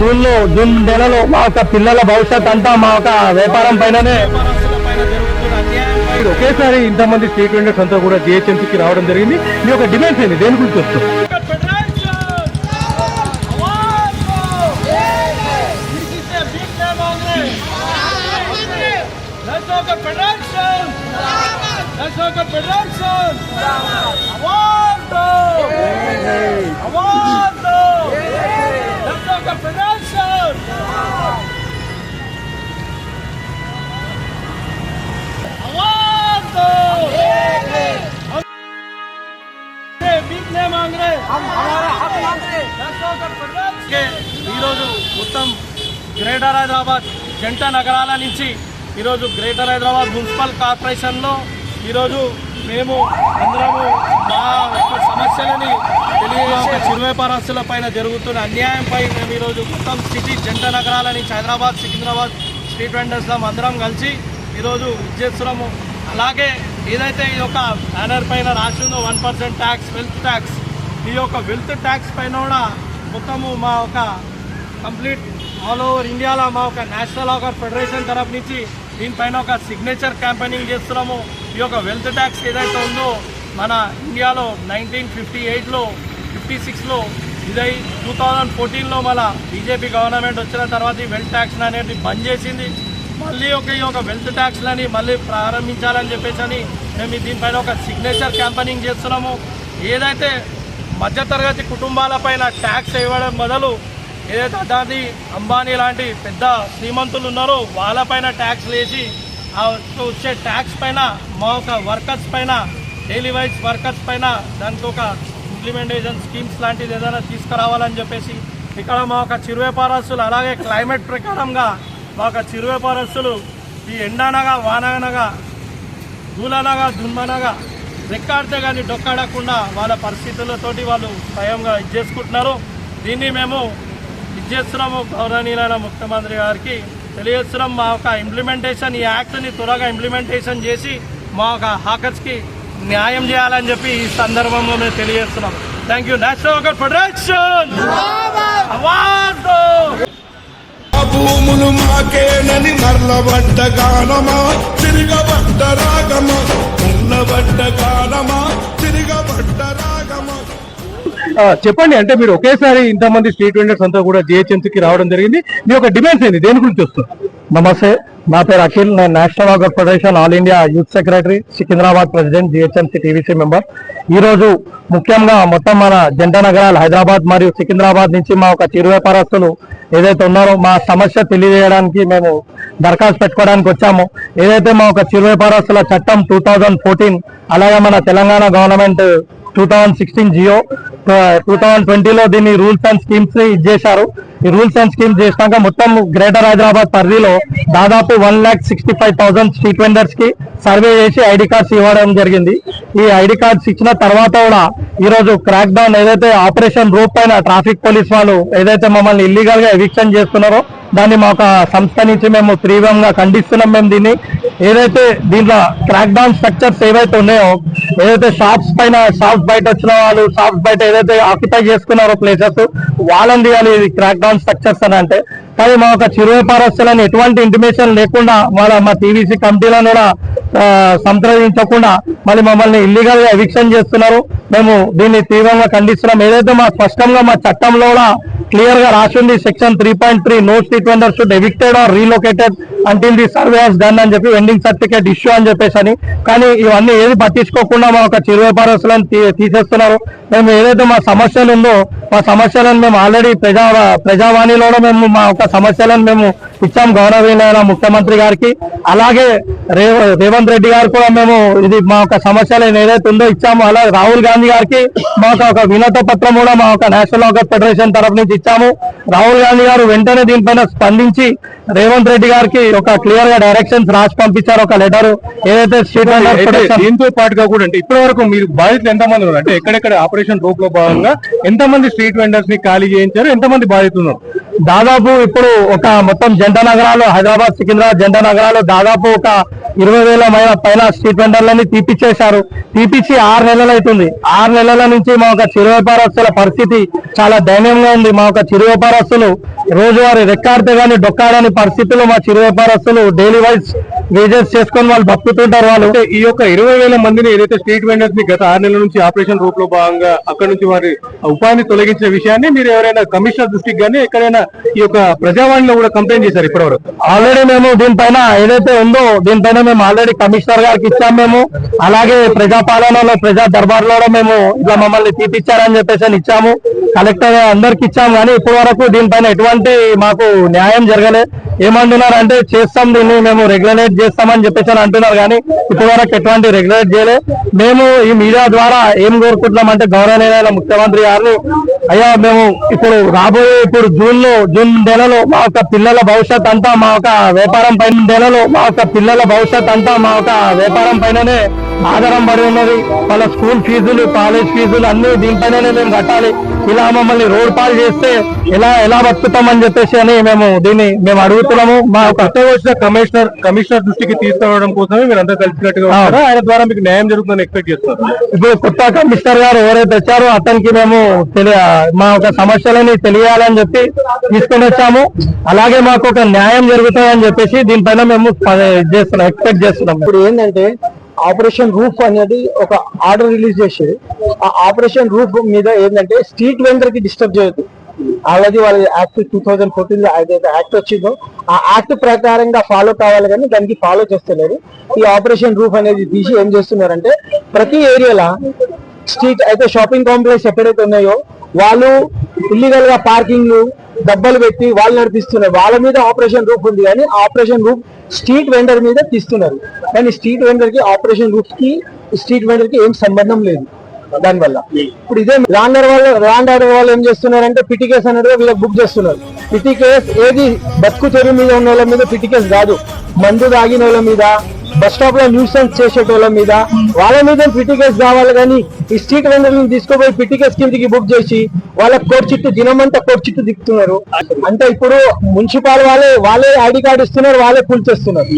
June నెలలో మా యొక్క పిల్లల భవిష్యత్ అంతా మా యొక్క వ్యాపారం పైననే. ఒకేసారి ఇంతమంది స్టేట్ వెండర్స్ అంతా కూడా జిహెచ్ఎంసీకి రావడం జరిగింది. మీ యొక్క డిమాండ్స్ ఏంటి, దేని గురించి వస్తుంది? ఈరోజు మొత్తం గ్రేటర్ హైదరాబాద్ జంట నగరాల నుంచి ఈరోజు గ్రేటర్ హైదరాబాద్ మున్సిపల్ కార్పొరేషన్లో ఈరోజు మేము అందరము మా యొక్క సమస్యలని తెలియజేసే చిరు వ్యాపారస్తుల పైన జరుగుతున్న అన్యాయంపై మేము ఈరోజు మొత్తం సిటీ జంట నగరాల నుంచి హైదరాబాద్, సికింద్రాబాద్ స్ట్రీట్ వెండర్స్లో అందరం కలిసి ఈరోజు చేస్తున్నాము. అలాగే ఏదైతే ఈ యొక్క బ్యానర్ పైన రాసి ఉందో 1% ట్యాక్స్, వెల్త్ ట్యాక్స్, ఈ యొక్క వెల్త్ ట్యాక్స్ పైన కూడా మొత్తము మా ఒక కంప్లీట్ ఆల్ ఓవర్ ఇండియాలో మా ఒక నేషనల్ ఆర్గర్ ఫెడరేషన్ తరఫు నుంచి దీనిపైన ఒక సిగ్నేచర్ క్యాంపెయినింగ్ చేస్తున్నాము. ఈ యొక్క వెల్త్ ట్యాక్స్ ఏదైతే ఉందో మన ఇండియాలో 1958లో 56లో ఇదై 2014లో మన బీజేపీ గవర్నమెంట్ వచ్చిన తర్వాత ఈ వెల్త్ ట్యాక్స్ అనేది బంద్ చేసింది. మళ్ళీ ఈ యొక్క వెల్త్ ట్యాక్స్లని మళ్ళీ ప్రారంభించాలని చెప్పేసి మేము దీనిపైన ఒక సిగ్నేచర్ క్యాంపెయినింగ్ చేస్తున్నాము. ఏదైతే మధ్యతరగతి కుటుంబాలపైన ట్యాక్స్ ఇవ్వడం బదులు ఏదైతే అదాని, అంబానీ లాంటి పెద్ద శ్రీమంతులు ఉన్నారో వాళ్ళపైన ట్యాక్స్ వేసి వచ్చే ట్యాక్స్ పైన మా ఒక వర్కర్స్ పైన, డైలీ వైజ్ వర్కర్స్ పైన దానికి ఒక ఇంప్లిమెంటేషన్ స్కీమ్స్ లాంటిది ఏదైనా తీసుకురావాలని చెప్పేసి ఇక్కడ మా ఒక చిరు వ్యాపారస్తులు, అలాగే క్లైమేట్ ప్రకారంగా మా ఒక చిరు వ్యాపారస్తులు ఈ ఎండనగా, వాననగా, దూలనగా, దున్మనగా రెక్కాడితే కానీ డొక్కాడకుండా వాళ్ళ పరిస్థితులతోటి వాళ్ళు స్వయంగా చేసుకుంటున్నారు. దీన్ని మేము చేస్తున్నాము. గౌరవనీయులైన ముఖ్యమంత్రి గారికి తెలియజేస్తున్నాం. మా యొక్క ఇంప్లిమెంటేషన్, ఈ యాక్ట్ని త్వరగా ఇంప్లిమెంటేషన్ చేసి మా యొక్క హాకర్స్కి న్యాయం చేయాలని చెప్పి ఈ సందర్భంలో మేము తెలియజేస్తున్నాం. Thank you. National worker federation భూములు మాకేనని మరలబడ్డ గానమా, తిరగబడ్డ రాగమా, మరలబడ్డ గానమా, తిరగబడ్డ రాగమా. చెప్పండి, అంటే మీరు ఒకేసారి ఇంతమంది స్ట్రీట్ వెండర్స్ అంతా కూడా జిహెచ్ఎంసీకి రావడం జరిగింది. మీ యొక్క డిమాండ్స్ ఏంటి, దేని గురించి వస్తుంది? నమస్తే, నా పేరు అఖిల్. నేను నేషనల్ ఆర్గర్ federation all India youth secretary, Secunderabad president, GHMC TVC member. ఈరోజు ముఖ్యంగా మొత్తం మన జంట నగరాలు హైదరాబాద్ మరియు సికింద్రాబాద్ నుంచి మా ఒక చిరు వ్యాపారస్తులు ఏదైతే ఉన్నారో మా సమస్య తెలియజేయడానికి మేము దరఖాస్తు పెట్టుకోవడానికి వచ్చాము. ఏదైతే మా ఒక చిరు వ్యాపారస్తుల చట్టం 2014, అలాగే మన తెలంగాణ గవర్నమెంట్ 2016 జియో 2020లో దీన్ని రూల్స్ అండ్ స్కీమ్స్ ఇచ్చేశారు. ఈ రూల్స్ అండ్ స్కీమ్స్ చేసినాక మొత్తం గ్రేటర్ హైదరాబాద్ పరిధిలో దాదాపు 1,65,000 స్ట్రీట్ వెండర్స్ కి సర్వే చేసి ఐడి కార్డ్స్ ఇవ్వడం జరిగింది. ఈ ఐడి కార్డ్స్ ఇచ్చిన తర్వాత కూడా ఈరోజు క్రాక్ డౌన్ ఏదైతే ఆపరేషన్ రూప్ పైన ట్రాఫిక్ పోలీస్ వాళ్ళు ఏదైతే మమ్మల్ని ఇల్లీగల్ గా ఎవిక్షన్ చేస్తున్నారో దాన్ని మా ఒక సంస్థ నుంచి మేము తీవ్రంగా ఖండిస్తున్నాం. మేము దీన్ని ఏదైతే దీంట్లో క్రాక్ డౌన్ స్ట్రక్చర్స్ ఏవైతే ఉన్నాయో, ఏదైతే షాప్స్ పైన, షాప్స్ బయట వచ్చిన వాళ్ళు షాప్స్ బయట ఏదైతే ఆక్యుపై చేసుకున్నారో ప్లేసెస్, వాళ్ళని తీయాలి ఇది క్రాక్ డౌన్ స్ట్రక్చర్స్ అని అంటే. కానీ మా ఒక చిరు వ్యాపారస్తులని ఎటువంటి ఇంటిమేషన్ లేకుండా మా టీవీసీ కమిటీలను కూడా సంప్రదించకుండా మళ్ళీ మమ్మల్ని ఇల్లీగల్ గా ఎవిక్షన్ చేస్తున్నారు. మేము దీన్ని తీవ్రంగా ఖండిస్తున్నాం. ఏదైతే మా స్పష్టంగా మా చట్టంలో కూడా క్లియర్ గా రాసింది section 3.3 no street vendor should evicted or relocated until the survey has done అని చెప్పి వెండింగ్ సర్టిఫికేట్ ఇష్యూ అని చెప్పేసి. కానీ ఇవన్నీ ఏది పట్టించుకోకుండా మా ఒక చిరు వ్యాపారస్తులను తీసేస్తున్నారు. మేము ఏదైతే మా సమస్యలు ఉందో మా సమస్యలను మేము ఆల్రెడీ ప్రజావాణిలో మేము మా ఒక సమస్యలను మేము ఇచ్చాం గౌరవనీయులైన ముఖ్యమంత్రి గారికి. అలాగే రేవంత్ రెడ్డి గారు కూడా మేము ఇది మా ఒక సమస్యలను ఏదైతే ఉందో ఇచ్చాము. అలాగే రాహుల్ గాంధీ గారికి మా ఒక వినతి పత్రం కూడా మా ఒక నేషనల్ ఆర్గర్ ఫెడరేషన్ తరఫు నుంచి ఇచ్చాము. రాహుల్ గాంధీ గారు వెంటనే దీనిపైన స్పందించి రేవంత్ రెడ్డి గారికి ఒక క్లియర్ గా డైరెక్షన్స్ రాసి పంపించారు, ఒక లెటర్. ఏదైతే స్ట్రీట్ వెండర్స్ దీంతో పాటుగా కూడా అంటే ఇప్పటి వరకు మీరు బాధితులు ఎంతమంది ఉన్నారు, అంటే ఎక్కడెక్కడ ఆపరేషన్ రూప్ లో భాగంగా ఎంతమంది స్ట్రీట్ వెండర్స్ ని ఖాళీ చేయించారు, ఎంతమంది బాధితులు ఉన్నారు? దాదాపు ఇప్పుడు ఒక మొత్తం జంట నగరాలు హైదరాబాద్, సికింద్రాబాద్ జంట నగరాలు దాదాపు ఒక 20,000 పైన స్ట్రీట్ వెండర్లని తీపిచ్చేశారు. తీపిచ్చి 6 నెలలు అవుతుంది. 6 నెలల నుంచి మా యొక్క చిరు వ్యాపారస్తుల పరిస్థితి చాలా దయనీయంగా ఉంది. మా యొక్క చిరు వ్యాపారస్తులు రోజువారీ రెక్కాడితే గానీ డొక్కాడని పరిస్థితుల్లో మా చిరు వ్యాపారస్తులు డైలీ వైజ్ వేజెస్ చేసుకొని వాళ్ళు బతుకుతుంటారు. వాళ్ళు అంటే ఈ యొక్క 20,000 మందిని ఏదైతే స్ట్రీట్ వెండర్స్ ని గత 6 నెలల నుంచి ఆపరేషన్ రూప్ లో భాగంగా అక్కడ నుంచి వారి ఉపాధిని తొలగించిన విషయాన్ని మీరు ఎవరైనా కమిషనర్ దృష్టికి గానీ ఎక్కడైనా ఈ యొక్క ప్రజావాణిలో కూడా కంప్లైంట్ చేశారు ఇప్పటివరకు? ఆల్రెడీ మేము దీనిపైన ఏదైతే ఉందో దీనిపైన మేము ఆల్రెడీ కమిషనర్ గారికి ఇచ్చాము. మేము అలాగే ప్రజాపాలనలో ప్రజా దర్బార్లో మేము ఇట్లా మమ్మల్ని తీపిచ్చారని చెప్పేసి ఇచ్చాము. కలెక్టర్ అందరికి ఇచ్చాము. కానీ ఇప్పటి వరకు దీనిపైన ఎటువంటి మాకు న్యాయం జరగలేదు. ఏమంటున్నారు అంటే చేస్తాం, దీన్ని మేము రెగ్యులేట్ చేస్తామని చెప్పేసి అంటున్నారు. కానీ ఇప్పటి వరకు ఎటువంటి రెగ్యులేట్ చేయలేదు. మేము ఈ మీడియా ద్వారా ఏం కోరుకుంటున్నాం అంటే గౌరవనీయ ముఖ్యమంత్రి గారిని, అయ్యా మేము ఇప్పుడు జూన్ నెలలో మా యొక్క పిల్లల భవిష్యత్ అంతా మా యొక్క వ్యాపారం పైననే ఆధారం పడి ఉన్నది. వాళ్ళ స్కూల్ ఫీజులు, కాలేజ్ ఫీజులు అన్ని దీనిపైననే మేము కట్టాలి. ఇలా మమ్మల్ని రోడ్ పాలు చేస్తే ఎలా బతుకుతామని చెప్పేసి అని మేము అడుగుతున్నాము. మా కొత్తగా వచ్చిన కమిషనర్ దృష్టికి తీసుకురావడం కోసమే మీరు అంతా కలిసినట్టుగా ఉన్నారా? ఆయన ద్వారా మీకు న్యాయం జరుగుతుందని ఎక్స్పెక్ట్ చేస్తారు? ఇప్పుడు కొత్త కమిషనర్ గారు ఎవరైతే వచ్చారో అతనికి మేము మా యొక్క సమస్యలని తెలియాలని చెప్పి తీసుకొని వచ్చాము. అలాగే మాకు ఒక న్యాయం జరుగుతుందని చెప్పేసి దీనిపైన మేము ఎక్స్పెక్ట్ చేస్తున్నాం. ఇప్పుడు ఏంటంటే ఆపరేషన్ రూఫ్ అనేది ఒక ఆర్డర్ రిలీజ్ చేసి ఆ ఆపరేషన్ రూఫ్ మీద ఏంటంటే స్ట్రీట్ వెండర్ కి డిస్టర్బ్ చేయొద్దు. ఆల్రెడీ వాళ్ళ యాక్ట్ 2014 లో ఏదైతే యాక్ట్ వచ్చిందో ఆ యాక్ట్ ప్రకారంగా ఫాలో కావాలి, కానీ దానికి ఫాలో చేస్తలేరు. ఈ ఆపరేషన్ రూఫ్ అనేది తీసి ఏం చేస్తున్నారంటే ప్రతి ఏరియాలో స్ట్రీట్ అయితే షాపింగ్ కాంప్లెక్స్ ఎక్కడైతే ఉన్నాయో వాళ్ళు ఇల్లీగల్ గా పార్కింగ్ డబ్బలు పెట్టి వాళ్ళు నడిపిస్తున్నారు. వాళ్ళ మీద ఆపరేషన్ రూఫ్ ఉంది, కానీ ఆపరేషన్ రూఫ్ స్ట్రీట్ వెండర్ మీద తీస్తున్నారు. కానీ స్ట్రీట్ వెండర్ కి ఆపరేషన్ రూఫ్ కి స్ట్రీట్ వెండర్ కి ఏం సంబంధం లేదు. దానివల్ల ఇప్పుడు ఇదే ల్యాండ్ ఆర్డర్ వాళ్ళు ఏం చేస్తున్నారంటే పిటి కేసు అనేది వీళ్ళకి బుక్ చేస్తున్నారు. పిటి కేసు ఏది బతుకు తెరువు మీద ఉన్న వాళ్ళ మీద పిటి కేసు కాదు, మందు తాగిన వాళ్ళ మీద, బస్ స్టాప్ లో న్యూసెన్స్ చేసేటోళ్ళ మీద, వాళ్ళ మీద పిటి కేసు కావాలి. కానీ ఈ స్ట్రీట్ వెండర్ని తీసుకుపోయి పిటి కేసు కిందకి బుక్ చేసి వాళ్ళ కోర్టు చుట్టూ దినమంతా కోర్టు చుట్టూ దిక్కుతున్నారు. అంటే ఇప్పుడు మున్సిపల్ వాళ్ళే ఐడి కార్డు ఇస్తున్నారు, వాళ్ళే ఫుల్ చేస్తున్నారు.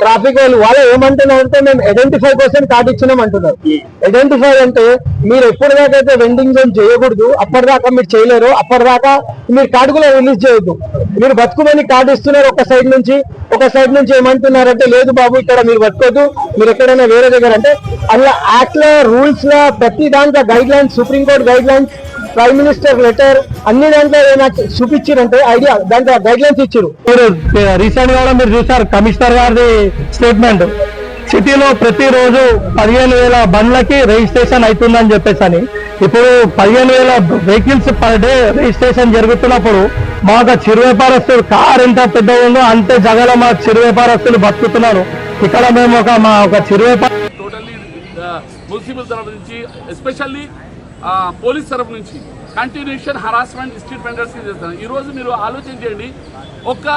ట్రాఫిక్ వాళ్ళే ఏమంటున్నారు అంటే మేము ఐడెంటిఫై కోసం కార్డు ఇచ్చినాం అంటున్నారు. ఐడెంటిఫై అంటే మీరు ఎప్పటిదాకైతే వెండింగ్ జోన్ చేయకూడదు, అప్పటిదాకా మీరు చేయలేరు. అప్పటిదాకా మీరు కార్డు కూడా రిలీజ్ చేయొద్దు. మీరు బతుకుమని కార్డు ఇస్తున్నారు ఒక సైడ్ నుంచి ఏమంటున్నారంటే లేదు బాబు ఇక్కడ మీరు బతుకోద్దు, మీరు ఎక్కడైనా వేరే దగ్గర అంటే అలా యాక్ట్ లో రూల్స్ లో ప్రతి దాంట్లో guide lines, supreme court guide lines, prime minister letter అన్ని దాంట్లో ఏమైనా చూపించారంటే ఐడియా దాంట్లో గైడ్ లైన్స్ ఇచ్చారు. రీసెంట్ గా మీరు చూసారు కమిషనర్ గారి స్టేట్మెంట్, సిటీలో ప్రతిరోజు 15,000 బండ్లకి రిజిస్ట్రేషన్ అవుతుందని చెప్పేసి అని. ఇప్పుడు 15,000 వెహికల్స్ పర్ డే రిజిస్ట్రేషన్ జరుగుతున్నప్పుడు మా చిరు వ్యాపారస్తులు కార్ ఎంత పెద్దగా ఉందో అంతే జగల మా చిరు వ్యాపారస్తులు బతుకుతున్నారు. ఇక్కడ మేము మా చిరు వ్యాపార టోటల్లీ మున్సిపల్ తరఫు నుంచి ఎస్పెషల్లీ పోలీస్ తరఫు నుంచి కంటిన్యూషన్ హరాస్మెంట్ స్ట్రీట్ వెండర్స్కి చేస్తారు. ఈరోజు మీరు ఆలోచన చేయండి, ఒక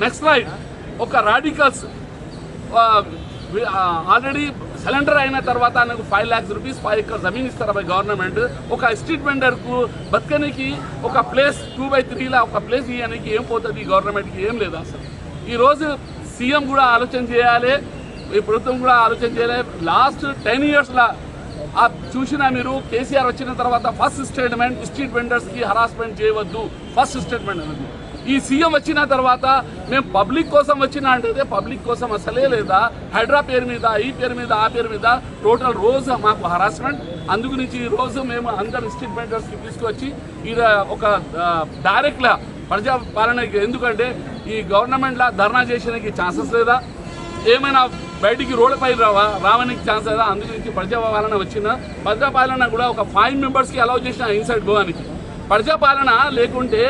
నక్సలైట్, ఒక రాడికల్స్ ఆల్రెడీ సరెండర్ అయిన తర్వాత నాకు 5 lakhs rupees 5 acres జమీన్ ఇస్తారు గవర్నమెంట్. ఒక స్ట్రీట్ వెండర్కు బతకనికి ఒక ప్లేస్ 2/3 ఒక ప్లేస్ ఇవ్వడానికి ఏం పోతుంది గవర్నమెంట్కి? ఏం లేదు అసలు. ఈరోజు సీఎం కూడా ఆలోచన చేయాలి, ఈ ప్రభుత్వం కూడా ఆలోచన చేయాలి. లాస్ట్ 10 yearsలో చూసినా మీరు కేసీఆర్ వచ్చిన తర్వాత ఫస్ట్ స్టేట్మెంట్ స్ట్రీట్ వెండర్స్కి హరాస్మెంట్ చేయవద్దు, ఫస్ట్ స్టేట్మెంట్ అనేది. ఈ సీఎం వచ్చిన తర్వాత మేము పబ్లిక్ కోసం వచ్చినా అంటే పబ్లిక్ కోసం అసలే లేదా, హైడ్రా పేరు మీద, ఈ పేరు మీద, ఆ పేరు మీద టోటల్ రోజు మాకు హరాస్మెంట్. అందుకు నుంచి ఈ రోజు మేము అందరు స్ట్రీట్ వెండర్స్కి తీసుకొచ్చి ఇది ఒక డైరెక్ట్లా ప్రజాపాలనకి, ఎందుకంటే ఈ గవర్నమెంట్లో ధర్నా చేసేందుకు ఛాన్సెస్ లేదా, ఏమైనా బయటికి రోడ్లపై రావడానికి ఛాన్స్ లేదా. అందుగురించి ప్రజాపాలన వచ్చిన ప్రజాపాలన కూడా ఒక 5 members అలౌ చేసిన ఇన్సైడ్ గోవానికి. ప్రజాపాలన లేకుంటే